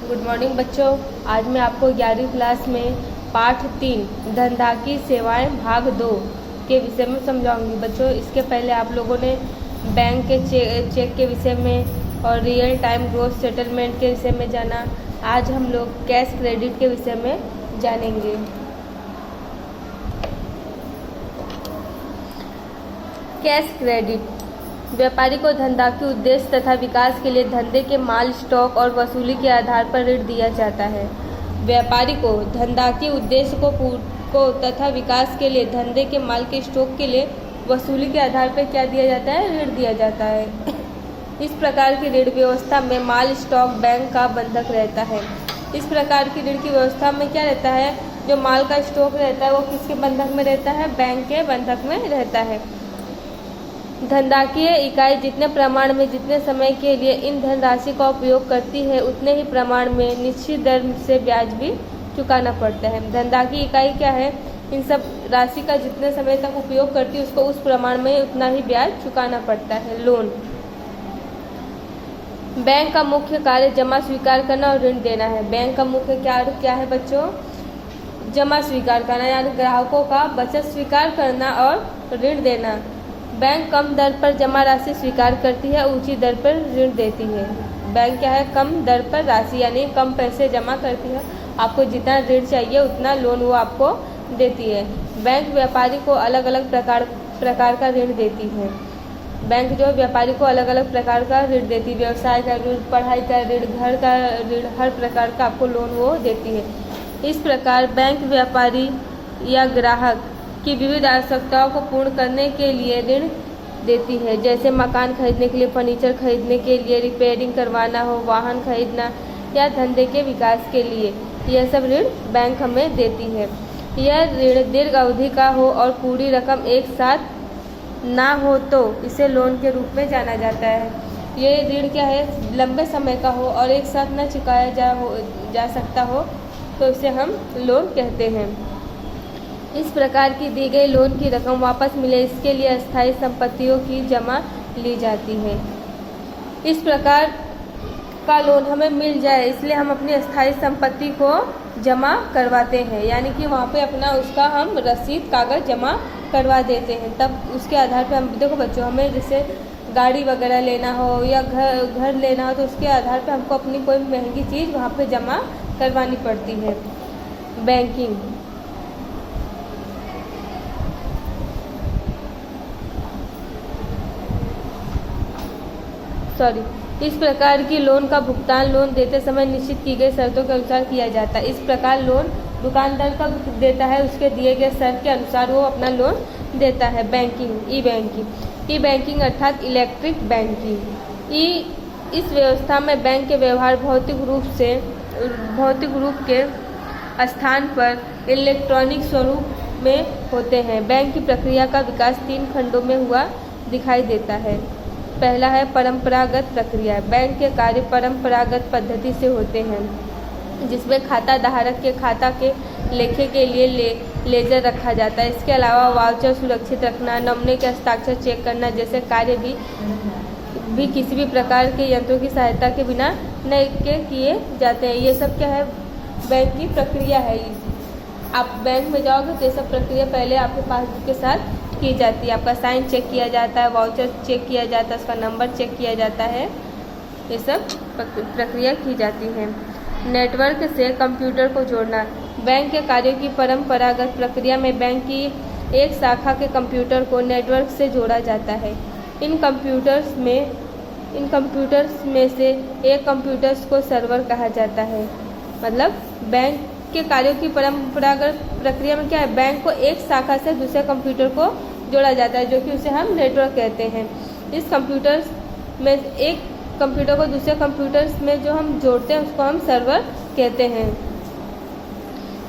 Good morning बच्चों। आज मैं आपको 11वीं क्लास में पाठ 3 धनधाकी सेवाएं भाग 2 के विषय में समझाऊंगी। बच्चों, इसके पहले आप लोगों ने बैंक के चेक के विषय में और रियल टाइम ग्रोस सेटलमेंट के विषय में जाना। आज हम लोग कैश क्रेडिट के विषय में जानेंगे। कैश क्रेडिट व्यापारी को धनधाकी उद्देश्य तथा विकास के लिए धंधे के माल, स्टॉक और वसूली के आधार पर ऋण दिया जाता है। व्यापारी को धनधाकी उद्देश्य को तथा विकास के लिए धंधे के माल के स्टॉक के लिए वसूली के आधार पर क्या दिया जाता है? ऋण दिया जाता है। इस प्रकार की ऋण व्यवस्था में माल, स्टॉक बैंक का बंधक रहता है। इस प्रकार की ऋण की व्यवस्था में क्या रहता है? जो माल का स्टॉक रहता है वो किसके बंधक में रहता है? बैंक के बंधक में रहता है। धनधाकीय इकाई जितने प्रमाण में जितने समय के लिए इन धनराशि का उपयोग करती है उतने ही प्रमाण में निश्चित दर से ब्याज भी चुकाना पड़ता है। धनधाकी इकाई क्या है? इन सब राशि का जितने समय तक उपयोग करती है उसको उस प्रमाण में उतना ही ब्याज चुकाना पड़ता है। लोन बैंक का मुख्य कार्य जमा स्वीकार करना और ऋण देना है। बैंक का मुख्य कार्य क्या है बच्चों? जमा स्वीकार करना, यानी ग्राहकों का बचत स्वीकार करना और ऋण देना। बैंक कम दर पर जमा राशि स्वीकार करती है, ऊंची दर पर ऋण देती है। बैंक क्या है? कम दर पर राशि यानी कम पैसे जमा करती है, आपको जितना ऋण चाहिए उतना लोन वो आपको देती है। बैंक व्यापारी को अलग अलग प्रकार का ऋण देती है। बैंक जो व्यापारी को अलग अलग प्रकार का ऋण देती है, व्यवसाय का ऋण, पढ़ाई का ऋण, घर का ऋण, हर प्रकार का आपको लोन वो देती है। इस प्रकार बैंक व्यापारी या ग्राहक की विविध आवश्यकताओं को पूर्ण करने के लिए ऋण देती है, जैसे मकान खरीदने के लिए, फर्नीचर खरीदने के लिए, रिपेयरिंग करवाना हो, वाहन खरीदना या धंधे के विकास के लिए। यह सब ऋण बैंक हमें देती है। यह ऋण दीर्घ अवधि का हो और पूरी रकम एक साथ ना हो तो इसे लोन के रूप में जाना जाता है। ये ऋण क्या है? लंबे समय का हो और एक साथ न चुकाया जा सकता हो तो इसे हम लोन कहते हैं। इस प्रकार की दी गई लोन की रकम वापस मिले इसके लिए अस्थायी संपत्तियों की जमा ली जाती है। इस प्रकार का लोन हमें मिल जाए इसलिए हम अपनी अस्थायी संपत्ति को जमा करवाते हैं, यानी कि वहाँ पे अपना उसका हम रसीद कागज़ जमा करवा देते हैं। तब उसके आधार पर हम देखो बच्चों, हमें जैसे गाड़ी वगैरह लेना हो या घर लेना हो तो उसके आधार पर हमको अपनी कोई महंगी चीज़ वहाँ पे जमा करवानी पड़ती है। बैंकिंग इस प्रकार की लोन का भुगतान लोन देते समय निश्चित की गई शर्तों के अनुसार किया जाता है। इस प्रकार लोन दुकानदार का देता है, उसके दिए गए शर्त के अनुसार वो अपना लोन देता है। बैंकिंग ई बैंकिंग अर्थात इलेक्ट्रिक बैंकिंग। इस व्यवस्था में बैंक के व्यवहार भौतिक रूप के स्थान पर इलेक्ट्रॉनिक स्वरूप में होते हैं। बैंक की प्रक्रिया का विकास 3 खंडों में हुआ दिखाई देता है। पहला है परंपरागत प्रक्रिया। बैंक के कार्य परंपरागत पद्धति से होते हैं, जिसमें खाता धारक के खाता के लेखे के लिए लेजर रखा जाता है। इसके अलावा वाउचर सुरक्षित रखना, नमूने के हस्ताक्षर चेक करना जैसे कार्य भी किसी भी प्रकार के यंत्रों की सहायता के बिना नहीं किए जाते हैं। ये सब क्या है? बैंक की प्रक्रिया है। आप बैंक में जाओगे तो ये सब प्रक्रिया पहले आपके पासबुक के साथ की जाती है। आपका साइन चेक किया जाता है, वाउचर चेक किया जाता है, उसका नंबर चेक किया जाता है। ये सब प्रक्रिया की जाती है। नेटवर्क से कंप्यूटर को जोड़ना। बैंक के कार्यों की परंपरागत प्रक्रिया में बैंक की एक शाखा के कंप्यूटर को नेटवर्क से जोड़ा जाता है। इन कंप्यूटर्स में से एक कंप्यूटर्स को सर्वर कहा जाता है। मतलब बैंक के कार्यों की परंपरागत प्रक्रिया में क्या है? बैंक को एक शाखा से दूसरे कंप्यूटर को जोड़ा जाता है, जो कि उसे हम नेटवर्क कहते हैं। इस कंप्यूटर्स में एक कंप्यूटर को दूसरे कंप्यूटर्स में जो हम जोड़ते हैं उसको हम सर्वर कहते हैं।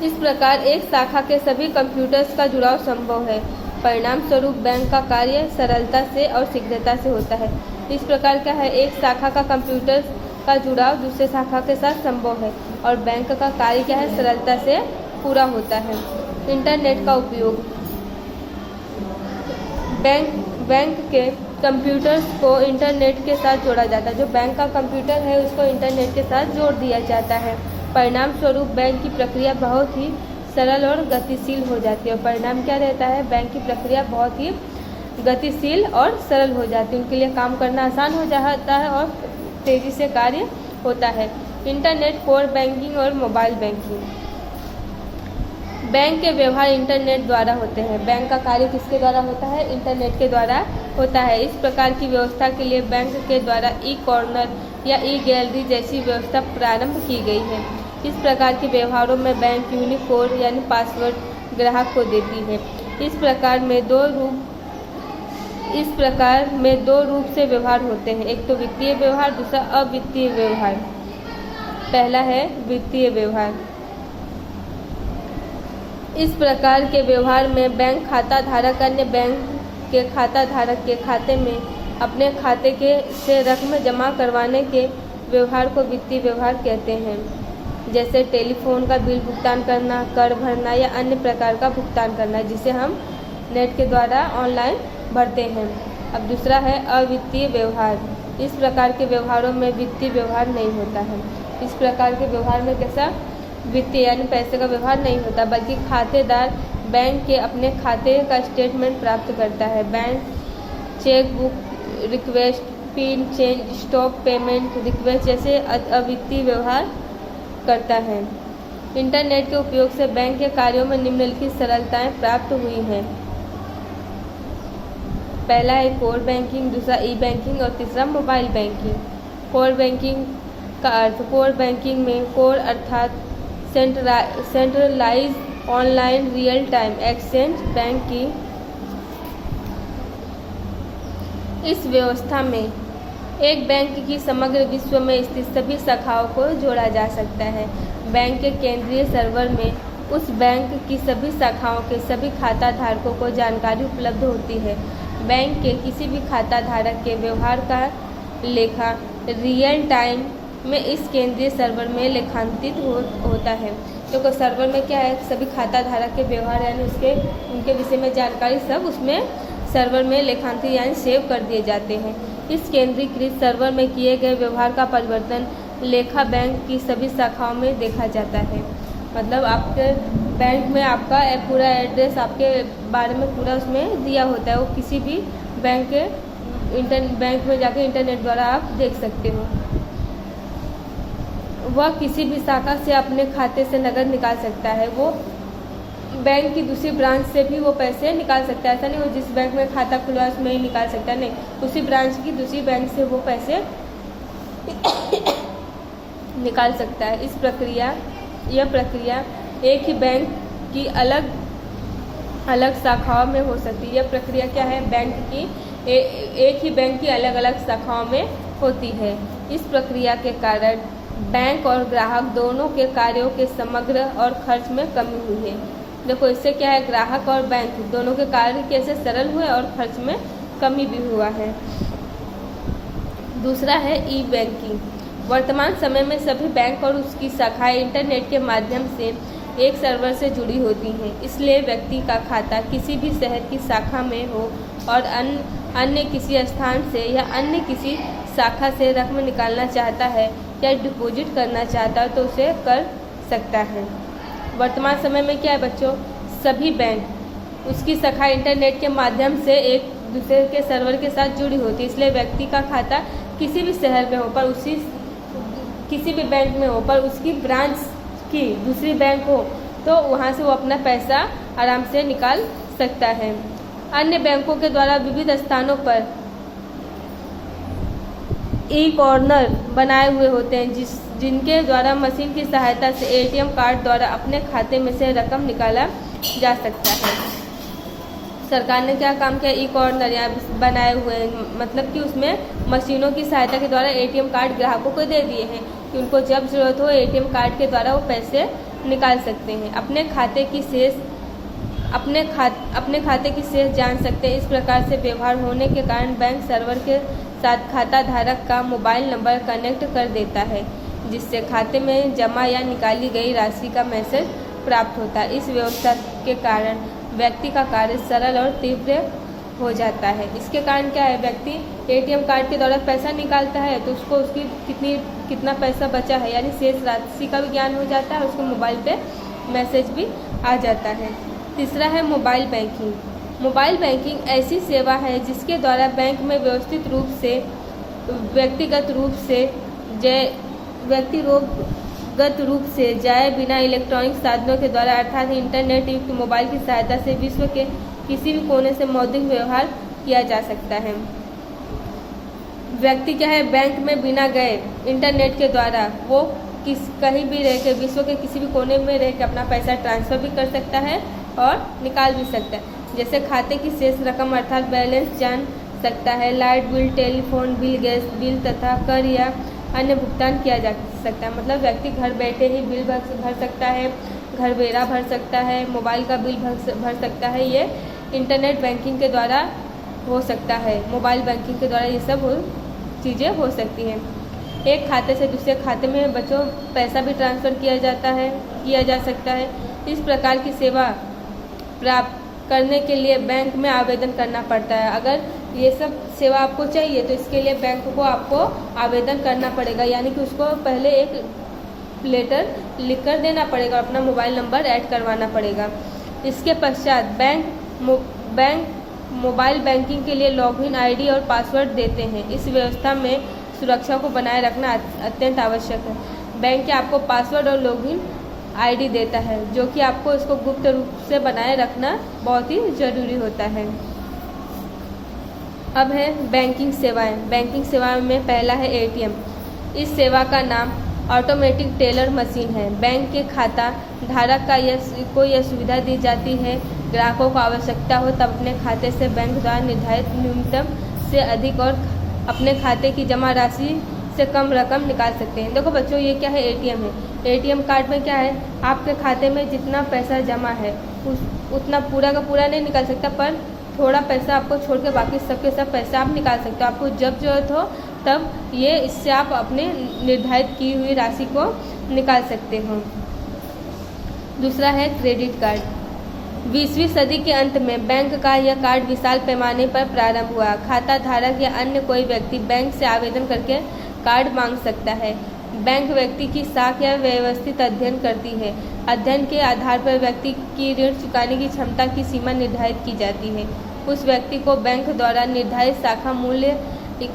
इस प्रकार एक शाखा के सभी कंप्यूटर्स का जुड़ाव संभव है। परिणाम स्वरूप बैंक का कार्य सरलता से और शीघ्रता से होता है। इस प्रकार क्या है? एक शाखा का कंप्यूटर्स का जुड़ाव दूसरे शाखा के साथ संभव है और बैंक का कार्य क्या है? सरलता से पूरा होता है। इंटरनेट का उपयोग। बैंक के कंप्यूटर्स को इंटरनेट के साथ जोड़ा जाता है। जो बैंक का कंप्यूटर है उसको इंटरनेट के साथ जोड़ दिया जाता है। परिणाम स्वरूप बैंक की प्रक्रिया बहुत ही सरल और गतिशील हो जाती है। और परिणाम क्या रहता है? बैंक की प्रक्रिया बहुत ही गतिशील और सरल हो जाती है। उनके लिए काम करना आसान हो जाता है और तेज़ी से कार्य होता है। इंटरनेट, कोर बैंकिंग और मोबाइल बैंकिंग। बैंक के व्यवहार इंटरनेट द्वारा होते हैं। बैंक का कार्य किसके द्वारा होता है? इंटरनेट के द्वारा होता है। इस प्रकार की व्यवस्था के लिए बैंक के द्वारा ई कॉर्नर या ई गैलरी जैसी व्यवस्था प्रारंभ की गई है। इस प्रकार के व्यवहारों में बैंक यूनिक कोड यानी पासवर्ड ग्राहक को देती है। इस प्रकार में दो रूप से व्यवहार होते हैं, एक तो वित्तीय व्यवहार, दूसरा अवित्तीय व्यवहार। पहला है वित्तीय व्यवहार। इस प्रकार के व्यवहार में बैंक खाता धारक अन्य बैंक के खाता धारक के खाते में अपने खाते से रकम जमा करवाने के व्यवहार को वित्तीय व्यवहार कहते हैं। जैसे टेलीफोन का बिल भुगतान करना, कर भरना या अन्य प्रकार का भुगतान करना, जिसे हम नेट के द्वारा ऑनलाइन भरते हैं। अब दूसरा है अवित्तीय व्यवहार। इस प्रकार के व्यवहारों में वित्तीय व्यवहार नहीं होता है। इस प्रकार के व्यवहार में कैसा? वित्तीय यानी पैसे का व्यवहार नहीं होता, बल्कि खातेदार बैंक के अपने खाते का स्टेटमेंट प्राप्त करता है। Bank cheque book request, pin change, stop payment request जैसे अवित्तीय व्यवहार करता है। इंटरनेट के उपयोग से बैंक के कार्यों में निम्नलिखित सरलताएं प्राप्त हुई हैं। पहला है कोर बैंकिंग, दूसरा ई बैंकिंग और तीसरा मोबाइल बैंकिंग। कोर बैंकिंग का अर्थ, कोर बैंकिंग में कोर अर्थात centralise online real time exchange bank की इस व्यवस्था में एक बैंक की समग्र विश्व में स्थित सभी शाखाओं को जोड़ा जा सकता है। बैंक के केंद्रीय सर्वर में उस बैंक की सभी शाखाओं के सभी खाता धारकों को जानकारी उपलब्ध होती है। बैंक के किसी भी खाता धारक के व्यवहार का लेखा रियल टाइम में इस केंद्रीय सर्वर में लेखांकित होता है। क्योंकि सर्वर में क्या है? सभी खाता धारक के व्यवहार यानी उनके विषय में जानकारी सब उसमें सर्वर में लेखांकित यानी सेव कर दिए जाते हैं। इस केंद्रीकृत सर्वर में किए गए व्यवहार का परिवर्तन लेखा बैंक की सभी शाखाओं में देखा जाता है। मतलब आपके बैंक में आपका पूरा एड्रेस, आपके बारे में पूरा उसमें दिया होता है। वो किसी भी बैंक में जाकर इंटरनेट द्वारा आप देख सकते हो। वह किसी भी शाखा से अपने खाते से नकद निकाल सकता है। वो बैंक की दूसरी ब्रांच से भी वो पैसे निकाल सकता है। ऐसा नहीं वो जिस बैंक में खाता खुलवा उसमें ही निकाल सकता है, नहीं, उसी ब्रांच की दूसरी बैंक से वो पैसे निकाल सकता है। यह प्रक्रिया एक ही बैंक की अलग अलग शाखाओं में हो सकती है। यह प्रक्रिया क्या है? बैंक की एक ही बैंक की अलग अलग शाखाओं में होती है। इस प्रक्रिया के कारण बैंक और ग्राहक दोनों के कार्यों के समग्र और खर्च में कमी हुई है। देखो इससे क्या है? ग्राहक और बैंक दोनों के कार्य कैसे सरल हुए और खर्च में कमी भी हुआ है। दूसरा है ई बैंकिंग। वर्तमान समय में सभी बैंक और उसकी शाखाएं इंटरनेट के माध्यम से एक सर्वर से जुड़ी होती हैं। इसलिए व्यक्ति का खाता किसी भी शहर की शाखा में हो और अन्य किसी स्थान से या अन्य किसी शाखा से रकम निकालना चाहता है या डिपॉजिट करना चाहता है तो उसे कर सकता है। वर्तमान समय में क्या है बच्चों? सभी बैंक उसकी शाखा इंटरनेट के माध्यम से एक दूसरे के सर्वर के साथ जुड़ी होती है। इसलिए व्यक्ति का खाता किसी भी शहर में हो पर किसी भी बैंक में हो पर उसकी ब्रांच की दूसरी बैंक हो तो वहाँ से वो अपना पैसा आराम से निकाल सकता है। अन्य बैंकों के द्वारा विविध स्थानों पर ई कॉर्नर बनाए हुए होते हैं जिनके द्वारा मशीन की सहायता से एटीएम कार्ड द्वारा अपने खाते में से रकम निकाला जा सकता है। सरकार ने क्या काम किया? ई कॉर्नर यहाँ बनाए हुए हैं, मतलब कि उसमें मशीनों की सहायता के द्वारा एटीएम कार्ड ग्राहकों को दे दिए हैं कि उनको जब जरूरत हो एटीएम कार्ड के द्वारा वो पैसे निकाल सकते हैं। अपने खाते की शेष जान सकते हैं। इस प्रकार से व्यवहार होने के कारण बैंक सर्वर के साथ खाता धारक का मोबाइल नंबर कनेक्ट कर देता है, जिससे खाते में जमा या निकाली गई राशि का मैसेज प्राप्त होता है। इस व्यवस्था के कारण व्यक्ति का कार्य सरल और हो जाता है। इसके कारण क्या है, व्यक्ति एटीएम कार्ड के द्वारा पैसा निकालता है तो उसको उसकी कितना पैसा बचा है यानी शेष राशि का भी ज्ञान हो जाता है, उसको मोबाइल पे मैसेज भी आ जाता है। तीसरा है मोबाइल बैंकिंग। मोबाइल बैंकिंग ऐसी सेवा है जिसके द्वारा बैंक में व्यवस्थित रूप से व्यक्तिगत रूप से जाए बिना इलेक्ट्रॉनिक साधनों के द्वारा अर्थात इंटरनेट युक्त मोबाइल की सहायता से विश्व के किसी भी कोने से मौद्रिक व्यवहार किया जा सकता है। व्यक्ति क्या है, बैंक में बिना गए इंटरनेट के द्वारा वो कहीं भी रह के विश्व के किसी भी कोने में रह के अपना पैसा ट्रांसफ़र भी कर सकता है और निकाल भी सकता है। जैसे खाते की शेष रकम अर्थात बैलेंस जान सकता है, light bill, telephone bill, gas bill तथा कर या अन्य भुगतान किया जा सकता है। मतलब व्यक्ति घर बैठे ही बिल भर सकता है, घर वेरा भर सकता है, मोबाइल का बिल भर सकता है। ये इंटरनेट बैंकिंग के द्वारा हो सकता है, मोबाइल बैंकिंग के द्वारा ये सब चीज़ें हो सकती हैं। एक खाते से दूसरे खाते में बच्चों पैसा भी ट्रांसफ़र किया जा सकता है। इस प्रकार की सेवा प्राप्त करने के लिए बैंक में आवेदन करना पड़ता है। अगर ये सब सेवा आपको चाहिए तो इसके लिए बैंक को आपको आवेदन करना पड़ेगा, यानी कि उसको पहले एक लेटर लिख कर देना पड़ेगा, अपना मोबाइल नंबर ऐड करवाना पड़ेगा। इसके पश्चात बैंक मोबाइल बैंकिंग के लिए लॉगिन आईडी और पासवर्ड देते हैं। इस व्यवस्था में सुरक्षा को बनाए रखना अत्यंत आवश्यक है। बैंक आपको पासवर्ड और लॉगिन आईडी देता है जो कि आपको इसको गुप्त रूप से बनाए रखना बहुत ही ज़रूरी होता है। अब है बैंकिंग सेवाएं। बैंकिंग सेवाओं में पहला है एटीएम। इस सेवा का नाम ऑटोमेटिक टेलर मशीन है। बैंक के खाता धारक को यह सुविधा दी जाती है, ग्राहकों को आवश्यकता हो तब अपने खाते से बैंक द्वारा निर्धारित न्यूनतम से अधिक और अपने खाते की जमा राशि से कम रकम निकाल सकते हैं। देखो बच्चों, ये क्या है, एटीएम है। एटीएम कार्ड में क्या है, आपके खाते में जितना पैसा जमा है उतना पूरा का पूरा नहीं निकाल सकता, पर थोड़ा पैसा आपको छोड़ के बाकी सबके सब पैसा आप निकाल सकते हो। आपको जब ज़रूरत हो तब ये इससे आप अपने निर्धारित की हुई राशि को निकाल सकते हो। दूसरा है क्रेडिट कार्ड। 20वीं सदी के अंत में बैंक का यह कार्ड विशाल पैमाने पर प्रारंभ हुआ। खाता धारक या अन्य कोई व्यक्ति बैंक से आवेदन करके कार्ड मांग सकता है। बैंक व्यक्ति की साख या व्यवस्थित अध्ययन करती है। अध्ययन के आधार पर व्यक्ति की ऋण चुकाने की क्षमता की सीमा निर्धारित की जाती है। उस व्यक्ति को बैंक द्वारा निर्धारित शाखा मूल्य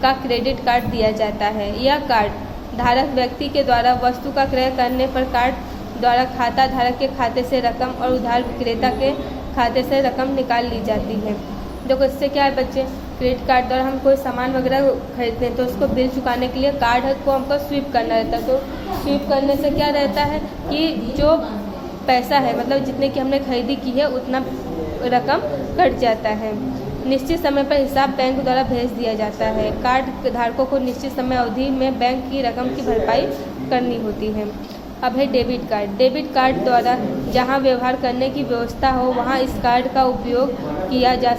का क्रेडिट कार्ड दिया जाता है। यह कार्ड धारक व्यक्ति के द्वारा वस्तु का क्रय करने पर कार्ड द्वारा खाता धारक के खाते से रकम और उधार विक्रेता के खाते से रकम निकाल ली जाती है। देखो इससे क्या है बच्चे, क्रेडिट कार्ड द्वारा हम कोई सामान वगैरह खरीदते हैं तो उसको बिल चुकाने के लिए कार्ड को हमको स्वीप करना रहता है। तो स्वीप करने से क्या रहता है कि जो पैसा है, मतलब जितने की हमने खरीदी की है उतना रकम कट जाता है। निश्चित समय पर हिसाब बैंक द्वारा भेज दिया जाता है। कार्ड धारकों को निश्चित समय अवधि में बैंक की रकम की भरपाई करनी होती है। अब है डेबिट कार्ड। डेबिट कार्ड द्वारा जहां व्यवहार करने की व्यवस्था हो वहां इस कार्ड का उपयोग किया जा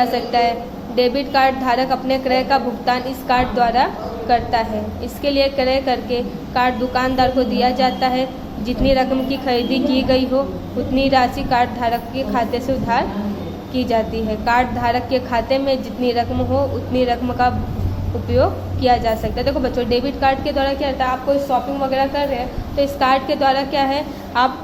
सकता है। डेबिट कार्ड धारक अपने क्रय का भुगतान इस कार्ड द्वारा करता है। इसके लिए क्रय करके कार्ड दुकानदार को दिया जाता है। जितनी रकम की खरीदी की गई हो उतनी राशि कार्ड धारक के खाते से उधार की जाती है। कार्ड धारक के खाते में जितनी रकम हो उतनी रकम का उपयोग किया जा सकता है। देखो बच्चों, डेबिट कार्ड के द्वारा क्या होता है, आप कोई शॉपिंग वगैरह कर रहे हैं तो इस कार्ड के द्वारा क्या है, आप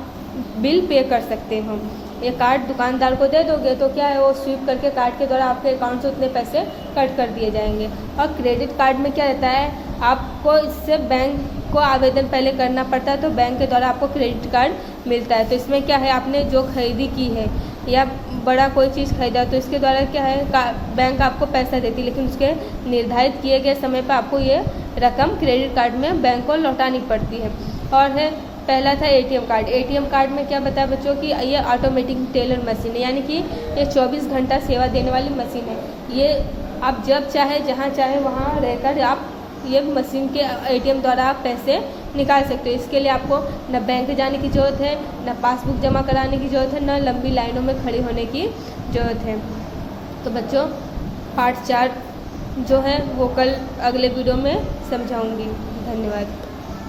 बिल पे कर सकते हो। ये कार्ड दुकानदार को दे दोगे तो क्या है, वो स्वीप करके कार्ड के द्वारा आपके अकाउंट से उतने पैसे कट कर दिए जाएंगे। और क्रेडिट कार्ड में क्या रहता है, आपको इससे बैंक को आवेदन पहले करना पड़ता है तो बैंक के द्वारा आपको क्रेडिट कार्ड मिलता है। तो इसमें क्या है, आपने जो खरीदी की है या बड़ा कोई चीज़ खरीदा तो इसके द्वारा क्या है, बैंक आपको पैसा देती है, लेकिन उसके निर्धारित किए गए समय पर आपको ये रकम क्रेडिट कार्ड में बैंक को लौटानी पड़ती है। और है पहला था एटीएम कार्ड। एटीएम कार्ड में क्या बताया बच्चों कि ये ऑटोमेटिक टेलर मशीन है, यानी कि ये 24 घंटा सेवा देने वाली मशीन है। ये आप जब चाहे जहाँ चाहे वहाँ रहकर आप ये मशीन के एटीएम द्वारा आप पैसे निकाल सकते हो। इसके लिए आपको न बैंक जाने की ज़रूरत है, न पासबुक जमा कराने की ज़रूरत है, न लंबी लाइनों में खड़ी होने की ज़रूरत है। तो बच्चों पार्ट 4 जो है वो कल अगले वीडियो में समझाऊंगी। धन्यवाद।